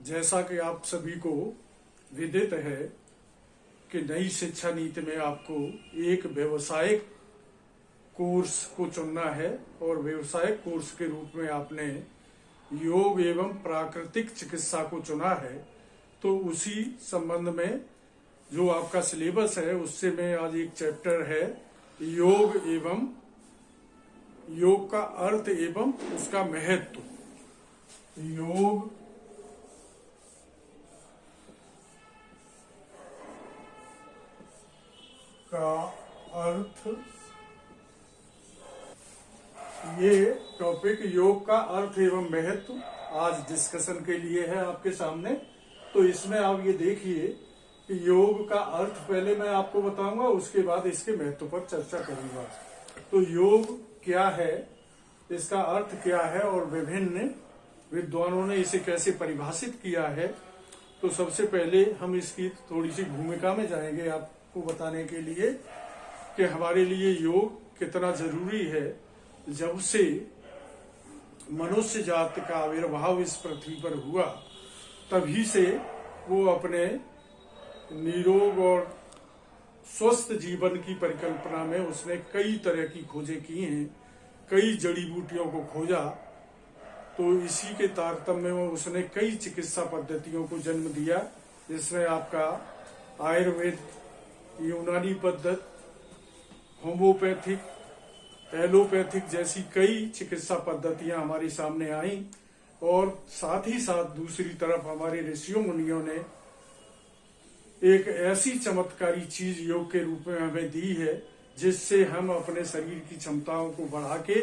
जैसा कि आप सभी को विदित है कि नई शिक्षा नीति में आपको एक व्यवसायिक कोर्स को चुनना है और व्यवसायिक कोर्स के रूप में आपने योग एवं प्राकृतिक चिकित्सा को चुना है। तो उसी संबंध में जो आपका सिलेबस है उससे में आज एक चैप्टर है योग एवं योग का अर्थ एवं उसका महत्व। योग का अर्थ, ये टॉपिक योग का अर्थ एवं महत्व आज डिस्कशन के लिए है आपके सामने। तो इसमें आप ये देखिए कि योग का अर्थ पहले मैं आपको बताऊंगा, उसके बाद इसके महत्व पर चर्चा करूंगा। तो योग क्या है, इसका अर्थ क्या है और विभिन्न विद्वानों ने इसे कैसे परिभाषित किया है। तो सबसे पहले हम इसकी थोड़ी सी भूमिका में जाएंगे आपको बताने के लिए कि हमारे लिए योग कितना जरूरी है। जब से मनुष्य जाति का आविर्भाव इस पृथ्वी पर हुआ तभी से वो अपने निरोग और स्वस्थ जीवन की परिकल्पना में उसने कई तरह की खोजें की हैं, कई जड़ी बूटियों को खोजा। तो इसी के तारतम्य में उसने कई चिकित्सा पद्धतियों को जन्म दिया, जिसमें आपका आयुर्वेद, यूनानी पद्धति, होम्योपैथिक, एलोपैथिक जैसी कई चिकित्सा पद्धतियां हमारे सामने आईं। और साथ ही साथ दूसरी तरफ हमारे ऋषियों मुनियों ने एक ऐसी चमत्कारी चीज योग के रूप में हमें दी है जिससे हम अपने शरीर की क्षमताओं को बढ़ा के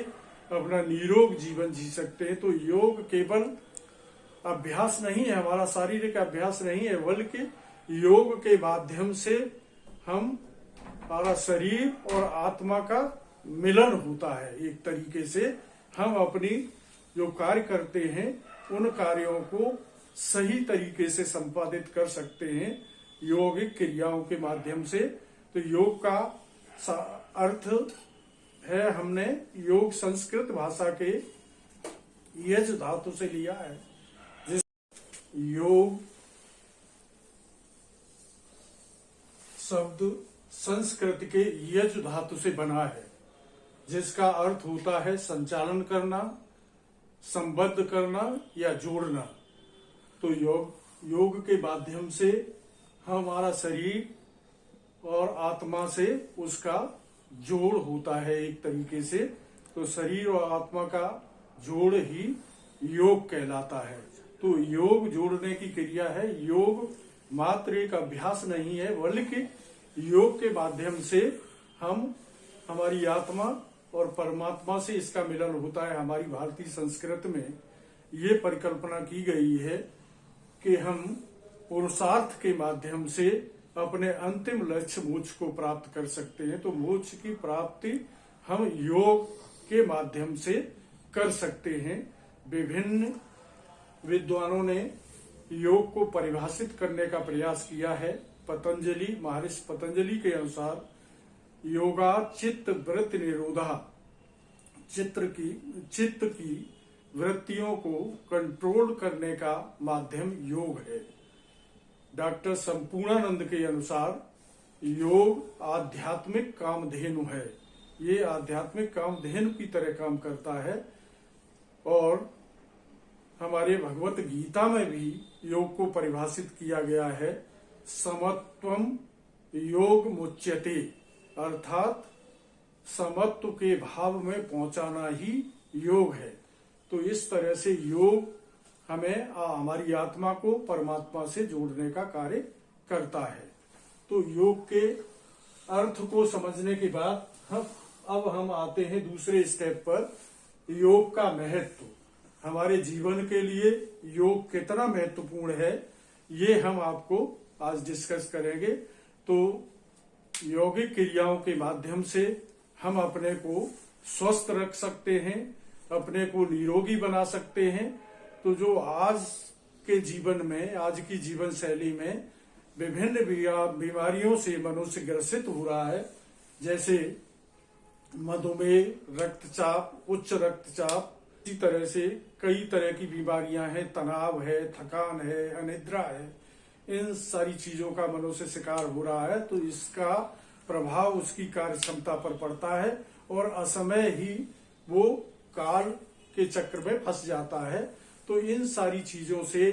अपना निरोग जीवन जी सकते हैं। तो योग केवल अभ्यास नहीं है, हमारा शारीरिक अभ्यास नहीं है, बल्कि योग के माध्यम से हमारा शरीर और आत्मा का मिलन होता है। एक तरीके से हम अपनी जो कार्य करते हैं उन कार्यों को सही तरीके से संपादित कर सकते हैं योगिक क्रियाओं के माध्यम से। तो योग का अर्थ है, हमने योग संस्कृत भाषा के यज धातु से लिया है। जिस योग शब्द संस्कृत के यज धातु से बना है, जिसका अर्थ होता है संचालन करना, संबद्ध करना या जोड़ना। तो योग के माध्यम से हमारा शरीर और आत्मा से उसका जोड़ होता है एक तरीके से। तो शरीर और आत्मा का जोड़ ही योग कहलाता है। तो योग जोड़ने की क्रिया है। योग मात्र एक अभ्यास नहीं है, बल्कि योग के माध्यम से हम हमारी आत्मा और परमात्मा से इसका मिलन होता है। हमारी भारतीय संस्कृति में ये परिकल्पना की गई है कि हम पुरुषार्थ के माध्यम से अपने अंतिम लक्ष्य मोक्ष को प्राप्त कर सकते हैं। तो मोक्ष की प्राप्ति हम योग के माध्यम से कर सकते हैं। विभिन्न विद्वानों ने योग को परिभाषित करने का प्रयास किया है। पतंजलि, महर्षि पतंजलि के अनुसार योगा चित्त वृत्ति निरोधा, चित्त की वृत्तियों को कंट्रोल करने का माध्यम योग है। डॉक्टर संपूर्णानंद के अनुसार योग आध्यात्मिक कामधेनु है। ये आध्यात्मिक कामधेनु की तरह काम करता है। और हमारे भगवत गीता में भी योग को परिभाषित किया गया है, समत्वम योग मुच्यते, अर्थात समत्व के भाव में पहुंचाना ही योग है। तो इस तरह से योग हमें हमारी आत्मा को परमात्मा से जोड़ने का कार्य करता है। तो योग के अर्थ को समझने के बाद अब हम आते हैं दूसरे स्टेप पर, योग का महत्व। हमारे जीवन के लिए योग कितना महत्वपूर्ण है ये हम आपको आज डिस्कस करेंगे। तो यौगिक क्रियाओं के माध्यम से हम अपने को स्वस्थ रख सकते हैं, अपने को निरोगी बना सकते हैं। तो जो आज के जीवन में, आज की जीवन शैली में विभिन्न बीमारियों से मनुष्य ग्रसित हो रहा है, जैसे मधुमेह, रक्तचाप, उच्च रक्तचाप, इसी तरह से कई तरह की बीमारियां हैं, तनाव है, थकान है, अनिद्रा है, इन सारी चीजों का मनुष्य शिकार हो रहा है, तो इसका प्रभाव उसकी कार्य क्षमता पर पड़ता है और असमय ही वो काल के चक्र में फंस जाता है। तो इन सारी चीजों से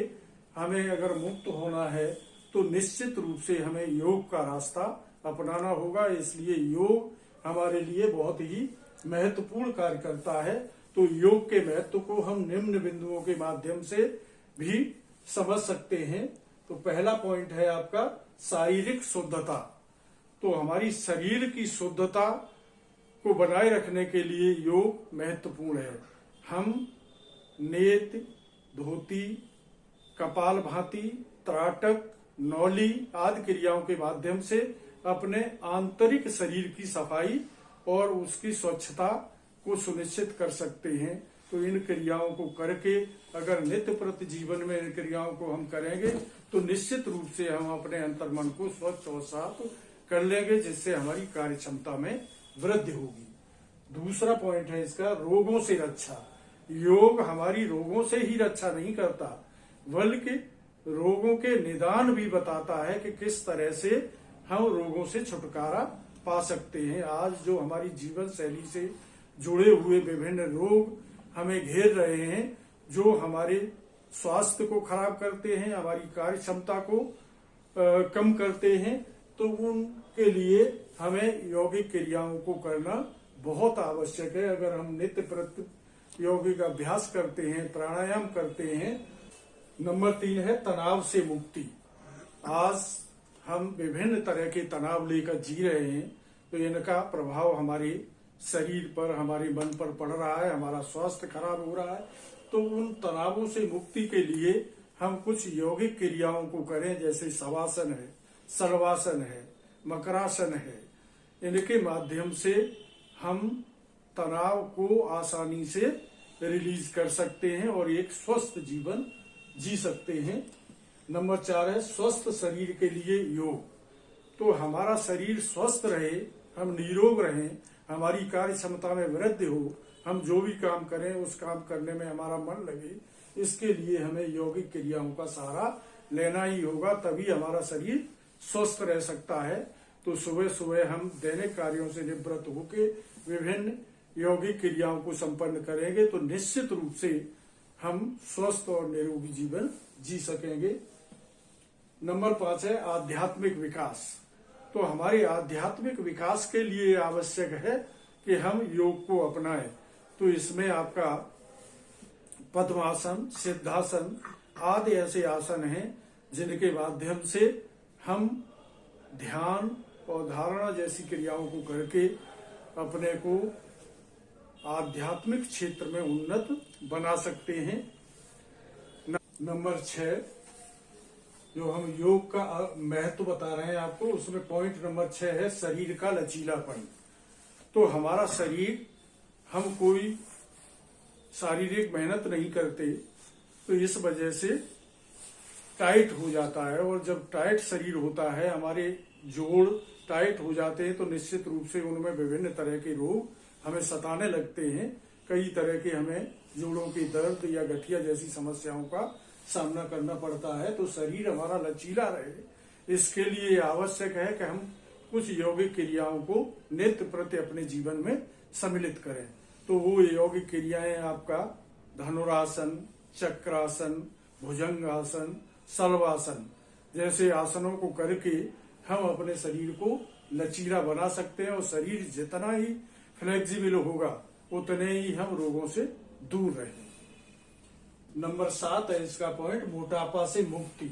हमें अगर मुक्त होना है तो निश्चित रूप से हमें योग का रास्ता अपनाना होगा। इसलिए योग हमारे लिए बहुत ही महत्वपूर्ण कार्य करता है। तो योग के महत्व को हम निम्न बिंदुओं के माध्यम से भी समझ सकते हैं। तो पहला पॉइंट है आपका शारीरिक शुद्धता। तो हमारी शरीर की शुद्धता को बनाए रखने के लिए योग महत्वपूर्ण है। हम नेत्र, धोती, कपालभाति, त्राटक, नौली आदि क्रियाओं के माध्यम से अपने आंतरिक शरीर की सफाई और उसकी स्वच्छता को सुनिश्चित कर सकते हैं। तो इन क्रियाओं को करके अगर नित्य प्रति जीवन में इन क्रियाओं को हम करेंगे तो निश्चित रूप से हम अपने अंतर्मन को स्वच्छ और साफ कर लेंगे, जिससे हमारी कार्य क्षमता में वृद्धि होगी। दूसरा पॉइंट है इसका रोगों से रक्षा। योग हमारी रोगों से ही रक्षा नहीं करता, बल्कि रोगों के निदान भी बताता है कि किस तरह से हम रोगों से छुटकारा पा सकते हैं। आज जो हमारी जीवन शैली से जुड़े हुए विभिन्न रोग हमें घेर रहे हैं, जो हमारे स्वास्थ्य को खराब करते हैं, हमारी कार्य क्षमता को कम करते हैं, तो उनके लिए हमें यौगिक क्रियाओं को करना बहुत आवश्यक है। अगर हम नित्य प्रति यौगिक अभ्यास करते हैं, प्राणायाम करते हैं। नंबर 3 है तनाव से मुक्ति। आज हम विभिन्न तरह के तनाव लेकर जी रहे हैं, तो इनका प्रभाव हमारे शरीर पर, हमारे मन पर पड़ रहा है, हमारा स्वास्थ्य खराब हो रहा है। तो उन तनावों से मुक्ति के लिए हम कुछ यौगिक क्रियाओं को करें, जैसे शवासन है, सर्वासन है, मकरासन है। इनके माध्यम से हम तनाव को आसानी से रिलीज कर सकते हैं और एक स्वस्थ जीवन जी सकते हैं। नंबर 4 है स्वस्थ शरीर के लिए योग। तो हमारा शरीर स्वस्थ रहे, हम निरोग रहें, हमारी कार्य क्षमता में वृद्धि हो, हम जो भी काम करें उस काम करने में हमारा मन लगे, इसके लिए हमें यौगिक क्रियाओं का सहारा लेना ही होगा, तभी हमारा शरीर स्वस्थ रह सकता है। तो सुबह सुबह हम दैनिक कार्यों से निवृत्त होकर विभिन्न यौगिक क्रियाओं को संपन्न करेंगे तो निश्चित रूप से हम स्वस्थ और निरोगी जीवन जी सकेंगे। नंबर 5 है आध्यात्मिक विकास। तो हमारे आध्यात्मिक विकास के लिए आवश्यक है कि हम योग को अपनाएं। तो इसमें आपका पद्मासन, सिद्धासन आदि ऐसे आसन हैं जिनके माध्यम से हम ध्यान और धारणा जैसी क्रियाओं को करके अपने को आध्यात्मिक क्षेत्र में उन्नत बना सकते हैं। नंबर 6 जो हम योग का महत्व बता रहे हैं आपको, उसमें पॉइंट नंबर 6 है शरीर का लचीलापन। तो हमारा शरीर, हम कोई शारीरिक मेहनत नहीं करते तो इस वजह से टाइट हो जाता है, और जब टाइट शरीर होता है, हमारे जोड़ टाइट हो जाते हैं, तो निश्चित रूप से उनमें विभिन्न तरह के रोग हमें सताने लगते हैं। कई तरह के हमें जोड़ों की दर्द या गठिया जैसी समस्याओं का सामना करना पड़ता है। तो शरीर हमारा लचीला रहे, इसके लिए आवश्यक है कि हम कुछ यौगिक क्रियाओं को नित्य प्रति अपने जीवन में सम्मिलित करें। तो वो यौगिक क्रियाएं आपका धनुरासन, चक्रासन, भुजंगासन, शलवासन जैसे आसनों को करके हम अपने शरीर को लचीला बना सकते हैं, और शरीर जितना ही फ्लेक्सिबल होगा उतने ही हम रोगों से दूर रहेंगे। नंबर 7 है इसका पॉइंट मोटापा से मुक्ति।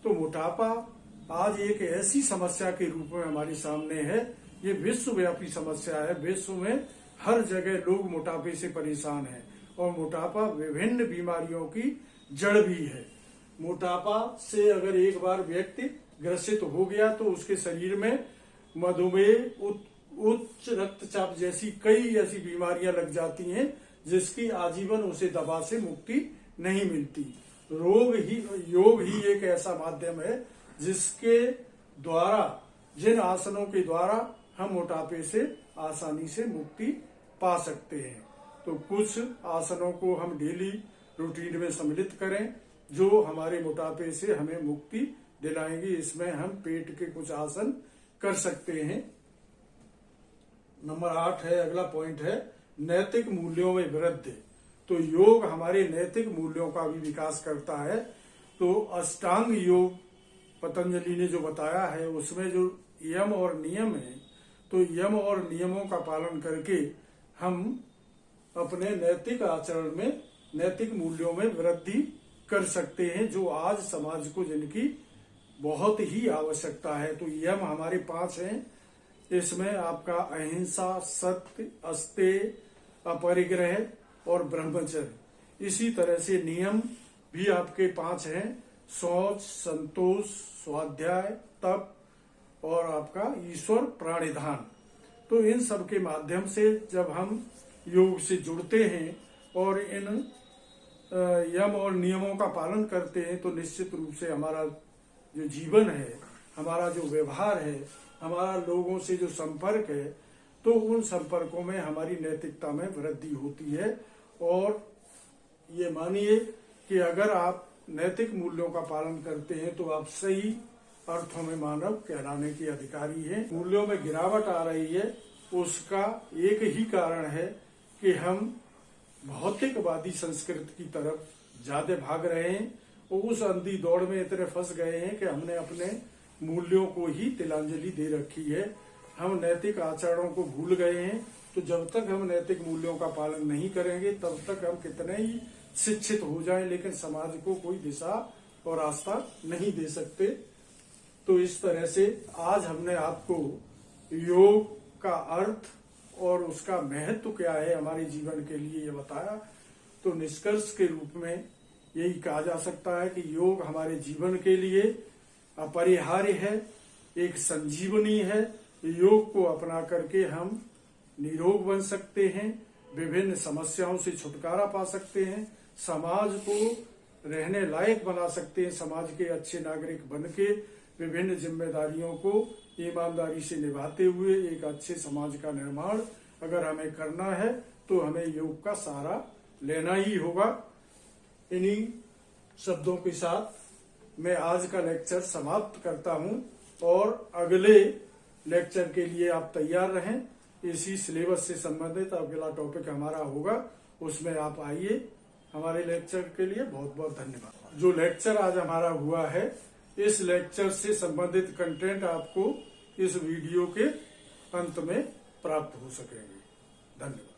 तो मोटापा आज एक ऐसी समस्या के रूप में हमारे सामने है। ये विश्वव्यापी समस्या है, विश्व में हर जगह लोग मोटापे से परेशान हैं, और मोटापा विभिन्न बीमारियों की जड़ भी है। मोटापा से अगर एक बार व्यक्ति ग्रसित हो गया तो उसके शरीर में मधुमेह, उच्च रक्तचाप जैसी कई ऐसी बीमारियां लग जाती हैं जिसकी आजीवन उसे दवा से मुक्ति नहीं मिलती। योग ही एक ऐसा माध्यम है जिसके द्वारा, जिन आसनों के द्वारा हम मोटापे से आसानी से मुक्ति पा सकते हैं। तो कुछ आसनों को हम डेली रूटीन में सम्मिलित करें जो हमारे मोटापे से हमें मुक्ति दिलाएंगे। इसमें हम पेट के कुछ आसन कर सकते हैं। नंबर 8 है, अगला पॉइंट है नैतिक मूल्यों में वृद्धि। तो योग हमारे नैतिक मूल्यों का भी विकास करता है। तो अष्टांग योग पतंजलि ने जो बताया है उसमें जो यम और नियम है, तो यम और नियमों का पालन करके हम अपने नैतिक आचरण में, नैतिक मूल्यों में वृद्धि कर सकते हैं, जो आज समाज को जिनकी बहुत ही आवश्यकता है। तो यम हमारे 5 हैं। इसमें आपका अहिंसा, सत्य, अस्तेय, अपरिग्रह और ब्रह्मचर्य। इसी तरह से नियम भी आपके 5 हैं, शौच, संतोष, स्वाध्याय, तप और आपका ईश्वर प्राणिधान। तो इन सब के माध्यम से जब हम योग से जुड़ते हैं और इन यम और नियमों का पालन करते हैं तो निश्चित रूप से हमारा जो जीवन है, हमारा जो व्यवहार है, हमारा लोगों से जो संपर्क है, तो उन संपर्कों में हमारी नैतिकता में वृद्धि होती है। और ये मानिए कि अगर आप नैतिक मूल्यों का पालन करते हैं तो आप सही अर्थों में मानव कहलाने के अधिकारी हैं। मूल्यों में गिरावट आ रही है, उसका एक ही कारण है कि हम भौतिकवादी संस्कृति की तरफ ज्यादा भाग रहे हैं और उस अंधी दौड़ में इतने फंस गए हैं कि हमने अपने मूल्यों को ही तिलांजलि दे रखी है। हम नैतिक आचरणों को भूल गए हैं। तो जब तक हम नैतिक मूल्यों का पालन नहीं करेंगे तब तक हम कितने ही शिक्षित हो जाएं, लेकिन समाज को कोई दिशा और रास्ता नहीं दे सकते। तो इस तरह से आज हमने आपको योग का अर्थ और उसका महत्व क्या है हमारे जीवन के लिए ये बताया। तो निष्कर्ष के रूप में यही कहा जा सकता है कि योग हमारे जीवन के लिए अपरिहार्य है, एक संजीवनी है। योग को अपना करके हम निरोग बन सकते हैं, विभिन्न समस्याओं से छुटकारा पा सकते हैं, समाज को रहने लायक बना सकते हैं, समाज के अच्छे नागरिक बन के विभिन्न जिम्मेदारियों को ईमानदारी से निभाते हुए एक अच्छे समाज का निर्माण अगर हमें करना है तो हमें योग का सहारा लेना ही होगा। इन्हीं शब्दों के साथ मैं आज का लेक्चर समाप्त करता हूं और अगले लेक्चर के लिए आप तैयार रहें। इसी सिलेबस से संबंधित अगला टॉपिक हमारा होगा, उसमें आप आइए। हमारे लेक्चर के लिए बहुत बहुत धन्यवाद। जो लेक्चर आज हमारा हुआ है, इस लेक्चर से संबंधित कंटेंट आपको इस वीडियो के अंत में प्राप्त हो सकेंगे। धन्यवाद।